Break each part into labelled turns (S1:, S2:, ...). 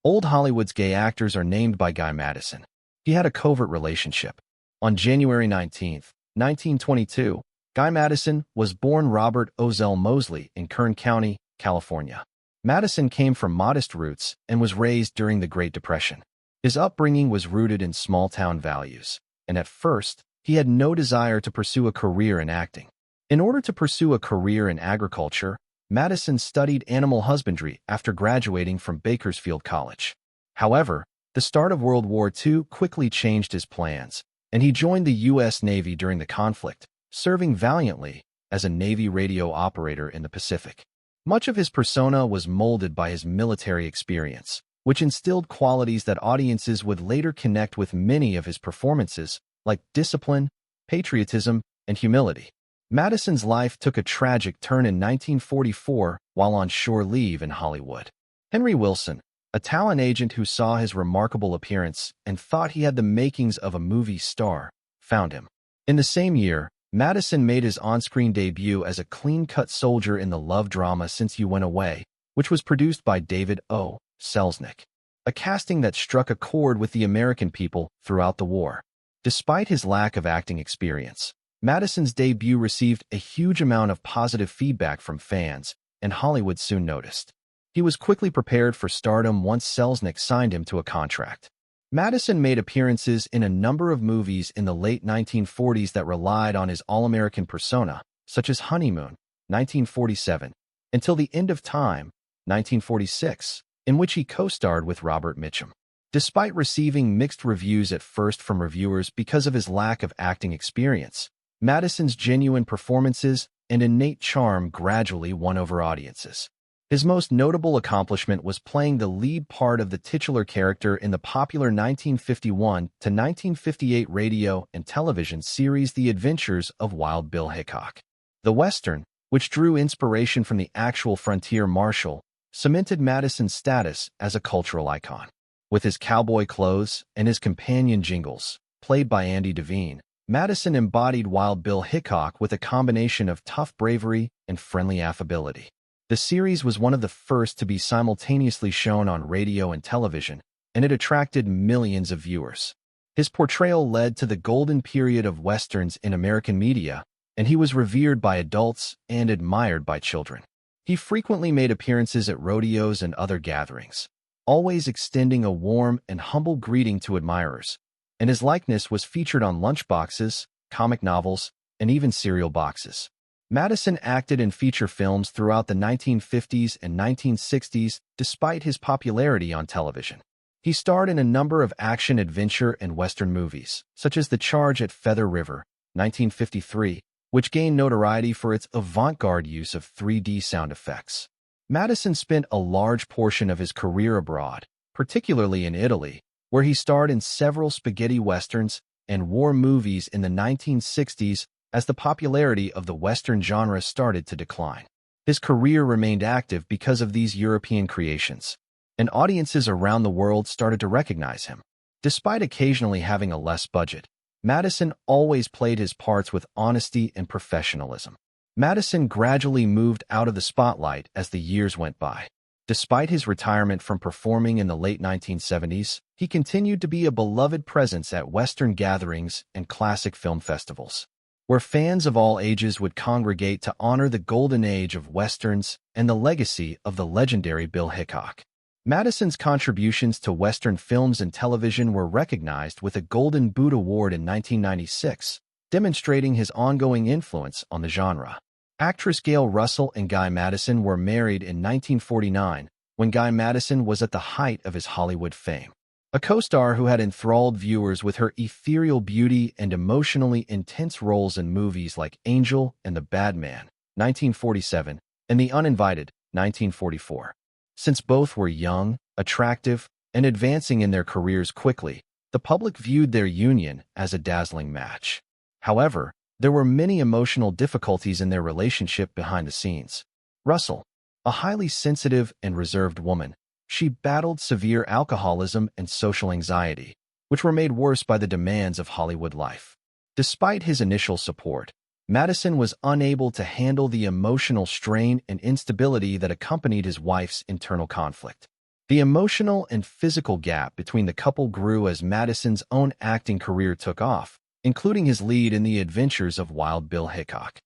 S1: Old Hollywood's gay actors are named by Guy Madison. He had a covert relationship. On January 19, 1922, Guy Madison was born Robert Ozell Mosley in Kern County, California. Madison came from modest roots and was raised during the Great Depression. His upbringing was rooted in small-town values, and at first, he had no desire to pursue a career in acting. In order to pursue a career in agriculture, Madison studied animal husbandry after graduating from Bakersfield College. However, the start of World War II quickly changed his plans, and he joined the U.S. Navy during the conflict, serving valiantly as a Navy radio operator in the Pacific. Much of his persona was molded by his military experience, which instilled qualities that audiences would later connect with many of his performances, like discipline, patriotism, and humility. Madison's life took a tragic turn in 1944 while on shore leave in Hollywood. Henry Wilson, a talent agent who saw his remarkable appearance and thought he had the makings of a movie star, found him. In the same year, Madison made his on-screen debut as a clean-cut soldier in the love drama Since You Went Away, which was produced by David O. Selznick, a casting that struck a chord with the American people throughout the war. Despite his lack of acting experience, Madison's debut received a huge amount of positive feedback from fans, and Hollywood soon noticed. He was quickly prepared for stardom once Selznick signed him to a contract. Madison made appearances in a number of movies in the late 1940s that relied on his all-American persona, such as Honeymoon, 1947, Until the End of Time, 1946, in which he co-starred with Robert Mitchum. Despite receiving mixed reviews at first from reviewers because of his lack of acting experience, Madison's genuine performances and innate charm gradually won over audiences. His most notable accomplishment was playing the lead part of the titular character in the popular 1951 to 1958 radio and television series The Adventures of Wild Bill Hickok. The Western, which drew inspiration from the actual frontier marshal, cemented Madison's status as a cultural icon. With his cowboy clothes and his companion jingles, played by Andy Devine, Madison embodied Wild Bill Hickok with a combination of tough bravery and friendly affability. The series was one of the first to be simultaneously shown on radio and television, and it attracted millions of viewers. His portrayal led to the golden period of Westerns in American media, and he was revered by adults and admired by children. He frequently made appearances at rodeos and other gatherings, always extending a warm and humble greeting to admirers, and his likeness was featured on lunchboxes, comic novels, and even cereal boxes. Madison acted in feature films throughout the 1950s and 1960s despite his popularity on television. He starred in a number of action, adventure, and Western movies, such as The Charge at Feather River, 1953, which gained notoriety for its avant-garde use of 3D sound effects. Madison spent a large portion of his career abroad, particularly in Italy, where he starred in several spaghetti westerns and war movies in the 1960s as the popularity of the Western genre started to decline. His career remained active because of these European creations, and audiences around the world started to recognize him. Despite occasionally having a less budget, Madison always played his parts with honesty and professionalism. Madison gradually moved out of the spotlight as the years went by. Despite his retirement from performing in the late 1970s, he continued to be a beloved presence at Western gatherings and classic film festivals, where fans of all ages would congregate to honor the golden age of Westerns and the legacy of the legendary Bill Hickok. Madison's contributions to Western films and television were recognized with a Golden Boot Award in 1996, demonstrating his ongoing influence on the genre. Actress Gail Russell and Guy Madison were married in 1949, when Guy Madison was at the height of his Hollywood fame. A co-star who had enthralled viewers with her ethereal beauty and emotionally intense roles in movies like Angel and the Bad Man, 1947, and The Uninvited, 1944. Since both were young, attractive, and advancing in their careers quickly, the public viewed their union as a dazzling match. However, there were many emotional difficulties in their relationship behind the scenes. Russell, a highly sensitive and reserved woman, she battled severe alcoholism and social anxiety, which were made worse by the demands of Hollywood life. Despite his initial support, Madison was unable to handle the emotional strain and instability that accompanied his wife's internal conflict. The emotional and physical gap between the couple grew as Madison's own acting career took off, including his lead in The Adventures of Wild Bill Hickok.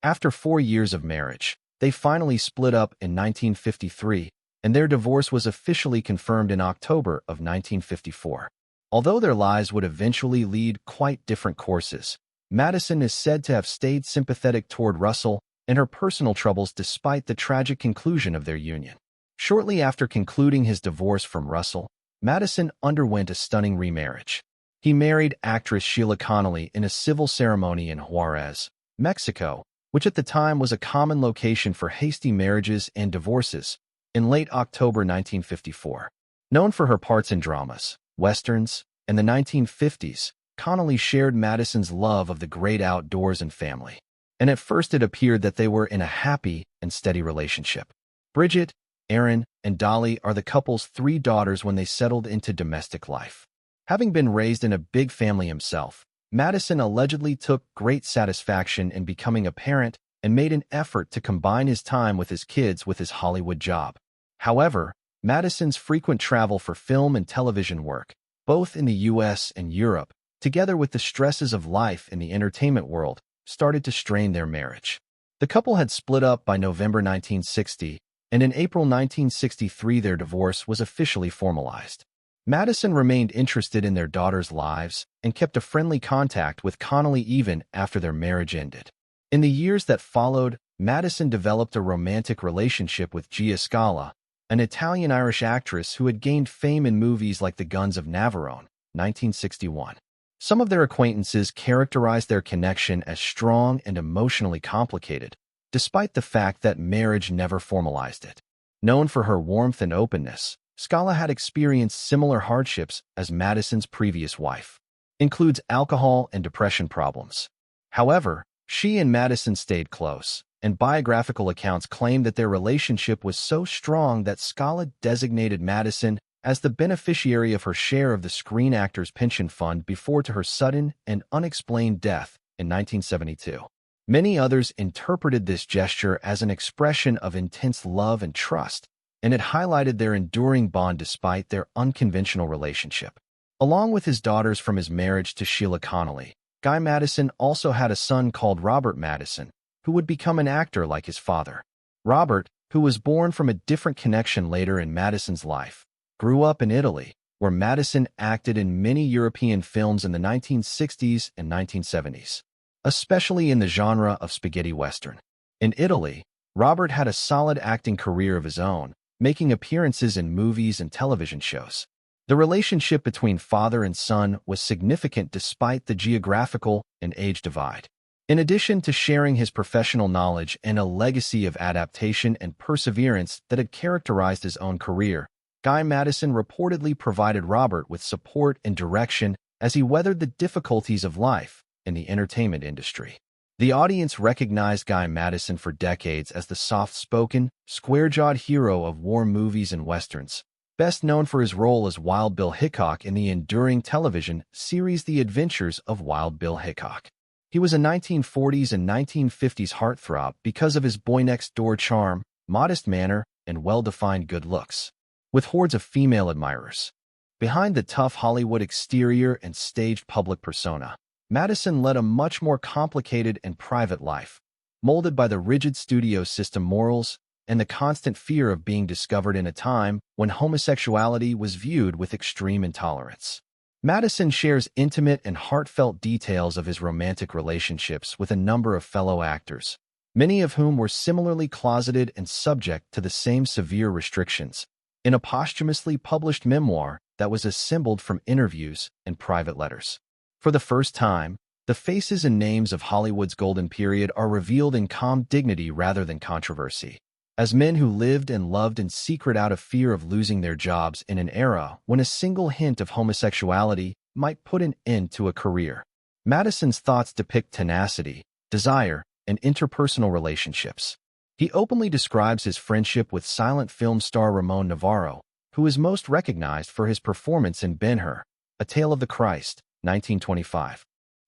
S1: After 4 years of marriage, they finally split up in 1953, and their divorce was officially confirmed in October of 1954. Although their lives would eventually lead quite different courses, Madison is said to have stayed sympathetic toward Russell and her personal troubles despite the tragic conclusion of their union. Shortly after concluding his divorce from Russell, Madison underwent a stunning remarriage. He married actress Sheila Connolly in a civil ceremony in Juarez, Mexico, which at the time was a common location for hasty marriages and divorces, in late October 1954. Known for her parts in dramas, westerns, and the 1950s, Connolly shared Madison's love of the great outdoors and family, and at first it appeared that they were in a happy and steady relationship. Bridget, Erin, and Dolly are the couple's 3 daughters when they settled into domestic life. Having been raised in a big family himself, Madison allegedly took great satisfaction in becoming a parent and made an effort to combine his time with his kids with his Hollywood job. However, Madison's frequent travel for film and television work, both in the U.S. and Europe, together with the stresses of life in the entertainment world, started to strain their marriage. The couple had split up by November 1960, and in April 1963 their divorce was officially formalized. Madison remained interested in their daughters' lives and kept a friendly contact with Connolly even after their marriage ended. In the years that followed, Madison developed a romantic relationship with Gia Scala, an Italian-Irish actress who had gained fame in movies like The Guns of Navarone, 1961. Some of their acquaintances characterized their connection as strong and emotionally complicated, despite the fact that marriage never formalized it. Known for her warmth and openness, Scala had experienced similar hardships as Madison's previous wife. Includes alcohol and depression problems. However, she and Madison stayed close, and biographical accounts claim that their relationship was so strong that Scala designated Madison as the beneficiary of her share of the Screen Actors Pension Fund before to her sudden and unexplained death in 1972. Many others interpreted this gesture as an expression of intense love and trust, and it highlighted their enduring bond despite their unconventional relationship. Along with his daughters from his marriage to Sheila Connolly, Guy Madison also had a son called Robert Madison, who would become an actor like his father. Robert, who was born from a different connection later in Madison's life, grew up in Italy, where Madison acted in many European films in the 1960s and 1970s, especially in the genre of spaghetti western. In Italy, Robert had a solid acting career of his own, making appearances in movies and television shows. The relationship between father and son was significant despite the geographical and age divide. In addition to sharing his professional knowledge and a legacy of adaptation and perseverance that had characterized his own career, Guy Madison reportedly provided Robert with support and direction as he weathered the difficulties of life in the entertainment industry. The audience recognized Guy Madison for decades as the soft-spoken, square-jawed hero of war movies and westerns, best known for his role as Wild Bill Hickok in the enduring television series The Adventures of Wild Bill Hickok. He was a 1940s and 1950s heartthrob because of his boy-next-door charm, modest manner, and well-defined good looks. With hordes of female admirers. Behind the tough Hollywood exterior and staged public persona, Madison led a much more complicated and private life, molded by the rigid studio system morals and the constant fear of being discovered in a time when homosexuality was viewed with extreme intolerance. Madison shares intimate and heartfelt details of his romantic relationships with a number of fellow actors, many of whom were similarly closeted and subject to the same severe restrictions, in a posthumously published memoir that was assembled from interviews and private letters. For the first time, the faces and names of Hollywood's golden period are revealed in calm dignity rather than controversy, as men who lived and loved in secret out of fear of losing their jobs in an era when a single hint of homosexuality might put an end to a career. Madison's thoughts depict tenacity, desire, and interpersonal relationships. He openly describes his friendship with silent film star Ramon Navarro, who is most recognized for his performance in Ben-Hur, A Tale of the Christ, 1925.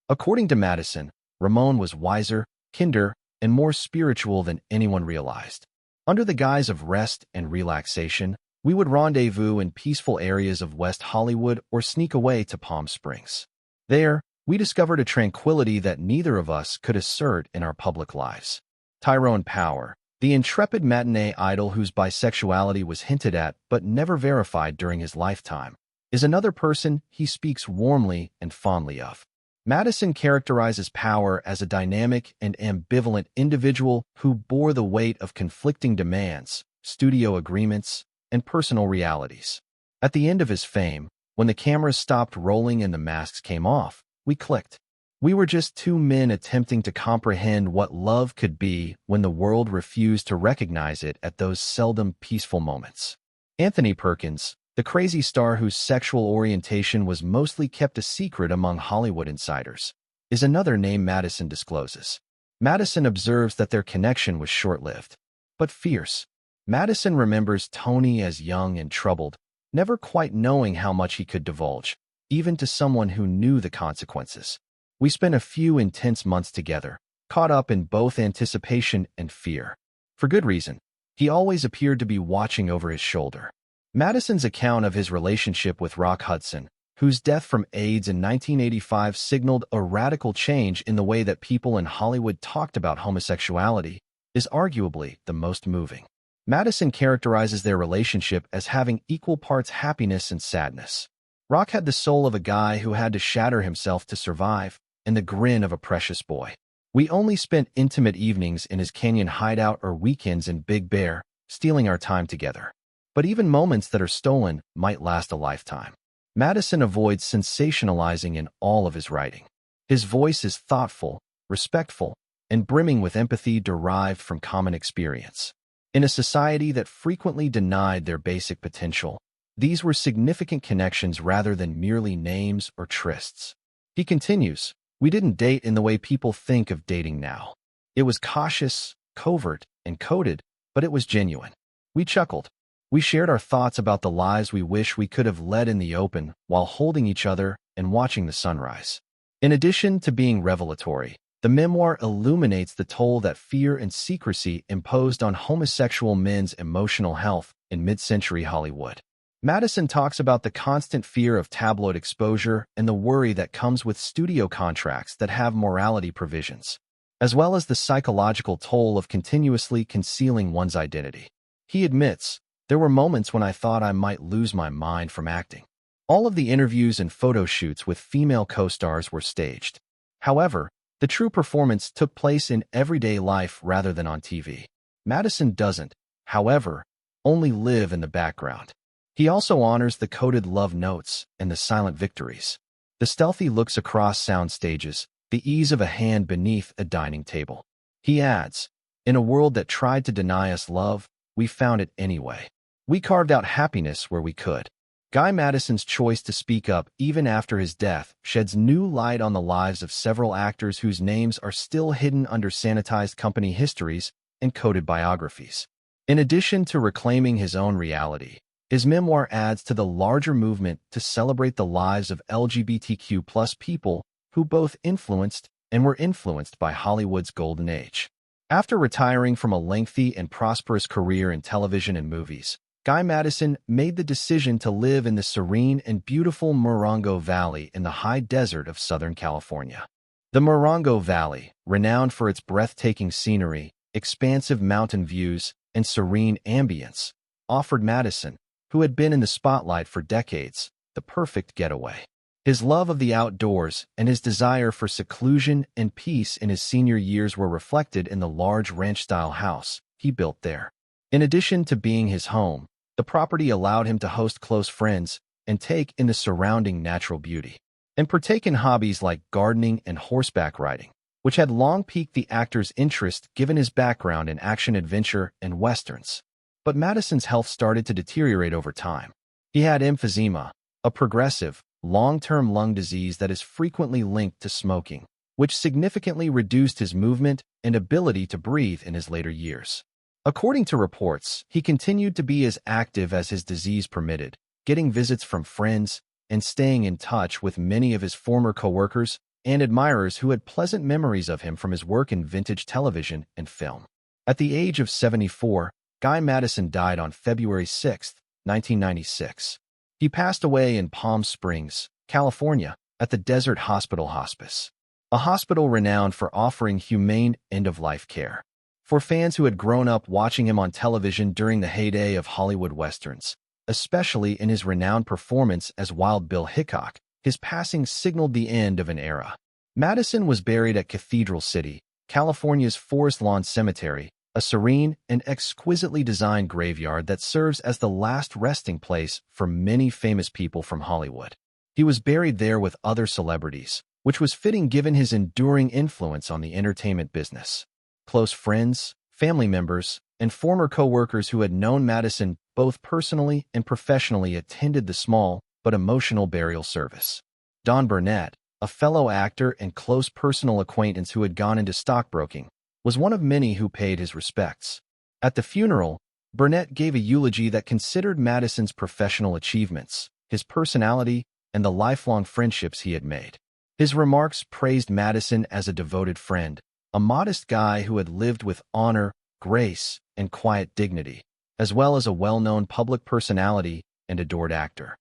S1: According to Madison, Ramon was wiser, kinder, and more spiritual than anyone realized. Under the guise of rest and relaxation, We would rendezvous in peaceful areas of West Hollywood or sneak away to Palm Springs. There, we discovered a tranquility that neither of us could assert in our public lives. Tyrone Power, the intrepid matinee idol whose bisexuality was hinted at but never verified during his lifetime, is another person he speaks warmly and fondly of. Madison characterizes Power as a dynamic and ambivalent individual who bore the weight of conflicting demands, studio agreements, and personal realities. At the end of his fame, when the cameras stopped rolling and the masks came off, we clicked. We were just two men attempting to comprehend what love could be when the world refused to recognize it at those seldom peaceful moments. Anthony Perkins, the crazy star whose sexual orientation was mostly kept a secret among Hollywood insiders, is another name Madison discloses. Madison observes that their connection was short-lived, but fierce. Madison remembers Tony as young and troubled, never quite knowing how much he could divulge, even to someone who knew the consequences. We spent a few intense months together, caught up in both anticipation and fear. For good reason. He always appeared to be watching over his shoulder. Madison's account of his relationship with Rock Hudson, whose death from AIDS in 1985 signaled a radical change in the way that people in Hollywood talked about homosexuality, is arguably the most moving. Madison characterizes their relationship as having equal parts happiness and sadness. Rock had the soul of a guy who had to shatter himself to survive, and the grin of a precious boy. We only spent intimate evenings in his canyon hideout or weekends in Big Bear, stealing our time together. But even moments that are stolen might last a lifetime. Madison avoids sensationalizing in all of his writing. His voice is thoughtful, respectful, and brimming with empathy derived from common experience. In a society that frequently denied their basic potential, these were significant connections rather than merely names or trysts. He continues, "We didn't date in the way people think of dating now. It was cautious, covert, and coded, but it was genuine. We chuckled. We shared our thoughts about the lives we wish we could have led in the open while holding each other and watching the sunrise." In addition to being revelatory, the memoir illuminates the toll that fear and secrecy imposed on homosexual men's emotional health in mid-century Hollywood. Madison talks about the constant fear of tabloid exposure and the worry that comes with studio contracts that have morality provisions, as well as the psychological toll of continuously concealing one's identity. He admits, "There were moments when I thought I might lose my mind from acting." All of the interviews and photo shoots with female co-stars were staged. However, the true performance took place in everyday life rather than on TV. Madison doesn't, however, only live in the background. He also honors the coded love notes and the silent victories. The stealthy looks across sound stages, the ease of a hand beneath a dining table. He adds, "In a world that tried to deny us love, we found it anyway. We carved out happiness where we could." Guy Madison's choice to speak up even after his death sheds new light on the lives of several actors whose names are still hidden under sanitized company histories and coded biographies. In addition to reclaiming his own reality, his memoir adds to the larger movement to celebrate the lives of LGBTQ+ people who both influenced and were influenced by Hollywood's golden age. After retiring from a lengthy and prosperous career in television and movies, Guy Madison made the decision to live in the serene and beautiful Morongo Valley in the high desert of Southern California. The Morongo Valley, renowned for its breathtaking scenery, expansive mountain views, and serene ambience, offered Madison, who had been in the spotlight for decades, the perfect getaway. His love of the outdoors and his desire for seclusion and peace in his senior years were reflected in the large ranch-style house he built there. In addition to being his home, the property allowed him to host close friends and take in the surrounding natural beauty, and partake in hobbies like gardening and horseback riding, which had long piqued the actor's interest given his background in action-adventure and westerns. But Madison's health started to deteriorate over time. He had emphysema, a progressive, long-term lung disease that is frequently linked to smoking, which significantly reduced his movement and ability to breathe in his later years. According to reports, he continued to be as active as his disease permitted, getting visits from friends and staying in touch with many of his former coworkers and admirers who had pleasant memories of him from his work in vintage television and film. At the age of 74, Guy Madison died on February 6, 1996. He passed away in Palm Springs, California, at the Desert Hospital Hospice, a hospital renowned for offering humane end-of-life care. For fans who had grown up watching him on television during the heyday of Hollywood westerns, especially in his renowned performance as Wild Bill Hickok, his passing signaled the end of an era. Madison was buried at Cathedral City, California's Forest Lawn Cemetery, a serene and exquisitely designed graveyard that serves as the last resting place for many famous people from Hollywood. He was buried there with other celebrities, which was fitting given his enduring influence on the entertainment business. Close friends, family members, and former co-workers who had known Madison both personally and professionally attended the small but emotional burial service. Don Burnett, a fellow actor and close personal acquaintance who had gone into stockbroking, was one of many who paid his respects. At the funeral, Burnett gave a eulogy that considered Madison's professional achievements, his personality, and the lifelong friendships he had made. His remarks praised Madison as a devoted friend, a modest guy who had lived with honor, grace, and quiet dignity, as well as a well-known public personality and adored actor.